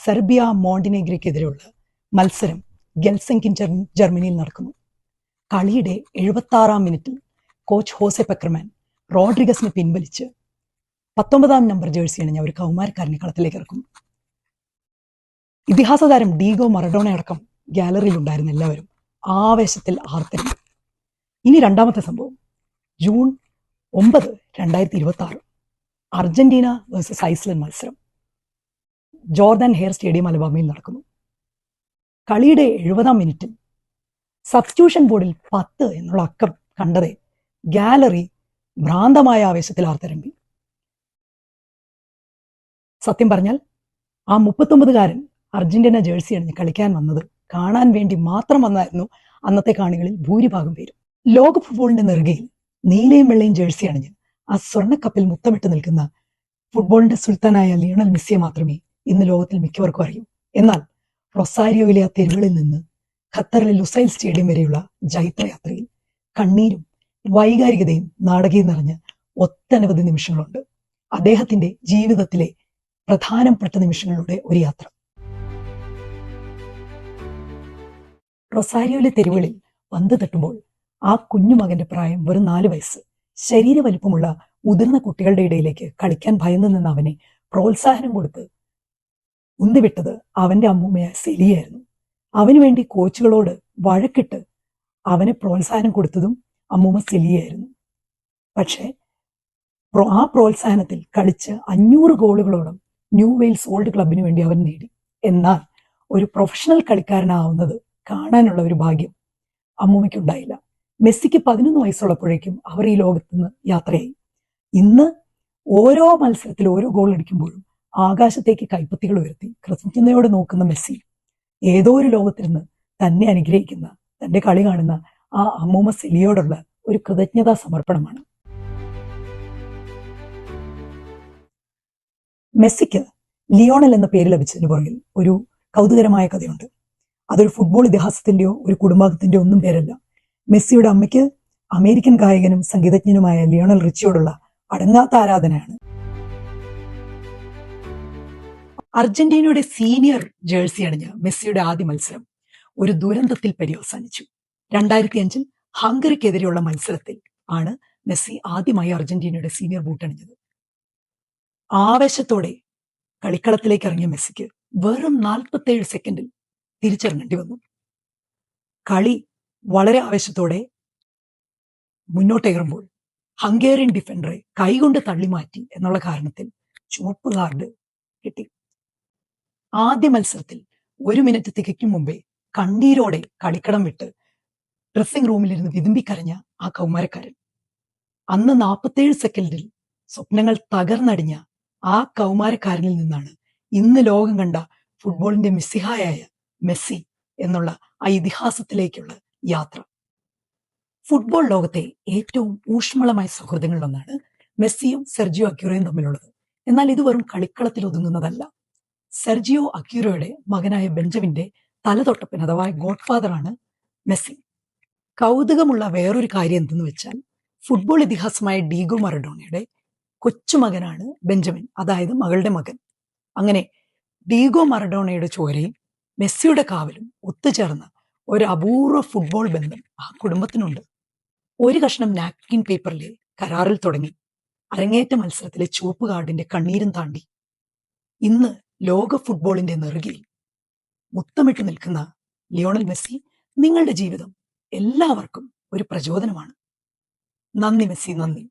Serbia മോണ്ടിനെഗ്രോയ്ക്കെതിരെയുള്ള മത്സരം ഗെൽസിങ്കി ജർമ്മനിയിൽ നടക്കുന്നു. കളിയുടെ 76-ാം മിനിറ്റിൽ കോച്ച് ഹോസെ പെക്കർമാൻ റോഡ്രിഗസിനെ പിൻവലിച്ച് 19-ാം നമ്പർ ജേഴ്സി അണിഞ്ഞ ഒരു കൗമാരക്കാരനെ കളത്തിലേക്ക് ഇറക്കുന്നു. ഇതിഹാസ താരം ഡീഗോ മറഡോണ അടക്കം ഗാലറിയിൽ ഉണ്ടായിരുന്ന എല്ലാവരും ആവേശത്തിൽ ആർത്തിരുന്നു. ഇനി രണ്ടാമത്തെ സംഭവം ജൂൺ 9, 2026 അർജന്റീന വേഴ്സസ് ഐസ്ലൻഡ് മത്സരം ജോർദാൻ ഹെയർ സ്റ്റേഡിയം അലബാമയിൽ നടക്കുന്നു. കളിയുടെ 70-ാം മിനിറ്റിൽ സബ്സ്റ്റിറ്റ്യൂഷൻ ബോർഡിൽ 10 എന്നുള്ള അക്കം കണ്ടതേ ഗാലറി ഭ്രാന്തമായ ആവേശത്തിൽ ആർത്തിരമ്പി. സത്യം പറഞ്ഞാൽ ആ 39-കാരൻ അർജന്റീന ജേഴ്സി അണിഞ്ഞ് കളിക്കാൻ വന്നത് കാണാൻ വേണ്ടി മാത്രം വന്നായിരുന്നു അന്നത്തെ കാണികളിൽ ഭൂരിഭാഗം പേരും. ലോക ഫുട്ബോളിന്റെ നെറുകയിൽ നീലയും വെള്ളയും ജേഴ്സി അണിഞ്ഞ് ആ സ്വർണ്ണക്കപ്പിൽ മുത്തമിട്ട് നിൽക്കുന്ന ഫുട്ബോളിന്റെ സുൽത്താനായ ലിയോണൽ മെസ്സിയെ മാത്രമേ ഇന്ന് ലോകത്തിൽ മിക്കവർക്കും അറിയൂ. എന്നാൽ റൊസാരിയോയിലെ ആ തെരുവുകളിൽ നിന്ന് ഖത്തറിലെ ലുസൈൽ സ്റ്റേഡിയം വരെയുള്ള ജൈത്രയാത്രയിൽ കണ്ണീരും വൈകാരികതയും നാടകീയം നിറഞ്ഞ ഒട്ടനവധി നിമിഷങ്ങളുണ്ട്. അദ്ദേഹത്തിന്റെ ജീവിതത്തിലെ പ്രധാനപ്പെട്ട നിമിഷങ്ങളുടെ ഒരു യാത്ര. റൊസാരിയോയിലെ തെരുവുകളിൽ പന്ത് തട്ടുമ്പോൾ ആ കുഞ്ഞുമകന്റെ പ്രായം വെറും 4 വയസ്സ്. ശരീര വലിപ്പമുള്ള മുതിർന്ന കുട്ടികളുടെ ഇടയിലേക്ക് കളിക്കാൻ ഭയന്നു നിന്ന അവനെ പ്രോത്സാഹനം കൊടുത്ത് ഉന്തിവിട്ടത് അവന്റെ അമ്മൂമ്മയായ സെലിയായിരുന്നു. അവന് വേണ്ടി കോച്ചുകളോട് വഴക്കിട്ട് അവനെ പ്രോത്സാഹനം കൊടുത്തതും അമ്മൂമ്മ സെലിയായിരുന്നു. പക്ഷേ ആ പ്രോത്സാഹനത്തിൽ കളിച്ച് 500 ഗോളുകളോളം ന്യൂ വെയിൽസ് ഓൾഡ് ക്ലബിന് വേണ്ടി അവൻ നേടി. എന്നാൽ ഒരു പ്രൊഫഷണൽ കളിക്കാരനാവുന്നത് കാണാനുള്ള ഒരു ഭാഗ്യം അമ്മൂമ്മയ്ക്കുണ്ടായില്ല. മെസ്സിക്ക് 11 വയസ്സുള്ളപ്പോഴേക്കും അവർ ഈ ലോകത്ത് നിന്ന് യാത്രയായി. ഇന്ന് ഓരോ മത്സരത്തിൽ ഓരോ ഗോൾ അടിക്കുമ്പോഴും ആകാശത്തേക്ക് കൈപ്പത്തികൾ ഉയർത്തി കൃതജ്ഞതയോടെ നോക്കുന്ന മെസ്സി ഏതോ ഒരു ലോകത്തിൽ നിന്ന് തന്നെ അനുഗ്രഹിക്കുന്ന തന്റെ കളി കാണുന്ന ആ അമ്മൂമ്മ സെലിയോടുള്ള ഒരു കൃതജ്ഞതാ സമർപ്പണമാണ്. മെസ്സിക്ക് ലിയോണൽ എന്ന പേര് ലഭിച്ചതിന് പുറകിൽ ഒരു കൗതുകരമായ കഥയുണ്ട്. അതൊരു ഫുട്ബോൾ ഇതിഹാസത്തിന്റെയോ ഒരു കുടുംബത്തിന്റെയോ ഒന്നും പേരല്ല. മെസ്സിയുടെ അമ്മയ്ക്ക് അമേരിക്കൻ ഗായകനും സംഗീതജ്ഞനുമായ ലിയോണൽ റിച്ചിയോടുള്ള അടങ്ങാത്ത ആരാധനയാണ്. അർജന്റീനയുടെ സീനിയർ ജേഴ്സി അണിഞ്ഞ മെസ്സിയുടെ ആദ്യ മത്സരം ഒരു ദുരന്തത്തിൽ പര്യവസാനിച്ചു. 2005 ഹംഗറിക്കെതിരെയുള്ള മത്സരത്തിൽ ആണ് മെസ്സി ആദ്യമായി അർജന്റീനയുടെ സീനിയർ ബൂട്ട് അണിഞ്ഞത്. ആവേശത്തോടെ കളിക്കളത്തിലേക്ക് ഇറങ്ങിയ മെസ്സിക്ക് വെറും 47 സെക്കൻഡിൽ തിരിച്ചിറങ്ങേണ്ടി വന്നു. കളി വളരെ ആവേശത്തോടെ മുന്നോട്ടേറുമ്പോൾ ഹംഗേറിയൻ ഡിഫൻഡറെ കൈകൊണ്ട് തള്ളിമാറ്റി എന്നുള്ള കാരണത്തിൽ ചുവപ്പ് കാർഡ് കിട്ടി. ആദ്യ മത്സരത്തിൽ 1 മിനിറ്റ് തികയ്ക്കും മുമ്പേ കണ്ണീരോടെ കളിക്കളം വിട്ട് ഡ്രസ്സിംഗ് റൂമിലിരുന്ന് വിതുമ്പിക്കരഞ്ഞ ആ കൗമാരക്കാരൻ അന്ന് 47 സെക്കൻഡിൽ സ്വപ്നങ്ങൾ തകർന്നടിഞ്ഞ ആ കൗമാരക്കാരനിൽ നിന്നാണ് ഇന്ന് ലോകം കണ്ട ഫുട്ബോളിന്റെ മിസ്സിഹായായ മെസ്സി എന്നുള്ള ആ ഇതിഹാസത്തിലേക്കുള്ള യാത്ര. ഫുട്ബോൾ ലോകത്തെ ഏറ്റവും ഊഷ്മളമായ സൗഹൃദങ്ങളിലൊന്നാണ് മെസ്സിയും സെർജിയോ അഗ്യൂറോയും തമ്മിലുള്ളത്. എന്നാൽ ഇത് വെറും കളിക്കളത്തിൽ ഒതുങ്ങുന്നതല്ല. സെർജിയോ അഗ്യൂറോയുടെ മകനായ ബെഞ്ചമിന്റെ തലതൊട്ടപ്പൻ അഥവാ ഗോഡ് ഫാദർ ആണ് മെസ്സി. കൗതുകമുള്ള വേറൊരു കാര്യം എന്തെന്ന് വെച്ചാൽ ഫുട്ബോൾ ഇതിഹാസമായ ഡീഗോ മറഡോണയുടെ കൊച്ചുമകനാണ് ബെഞ്ചമിൻ, അതായത് മകളുടെ മകൻ. അങ്ങനെ ഡീഗോ മറഡോണയുടെ ചോരയും മെസ്സിയുടെ കാവലും ഒത്തുചേർന്ന ഒരു അപൂർവ ഫുട്ബോൾ ബന്ധം ആ കുടുംബത്തിനുണ്ട്. ഒരു കഷ്ണം നാപ്കിൻ പേപ്പറിലെ കരാറിൽ തുടങ്ങി അരങ്ങേറ്റ മത്സരത്തിലെ ചുവപ്പ് കാർഡിന്റെ കണ്ണീരും താണ്ടി ഇന്ന് ലോക ഫുട്ബോളിന്റെ നെറുകയിൽ മുത്തമിട്ട് നിൽക്കുന്ന ലിയോണൽ മെസ്സി, നിങ്ങളുടെ ജീവിതം എല്ലാവർക്കും ഒരു പ്രചോദനമാണ്. നന്ദി മെസ്സി, നന്ദി.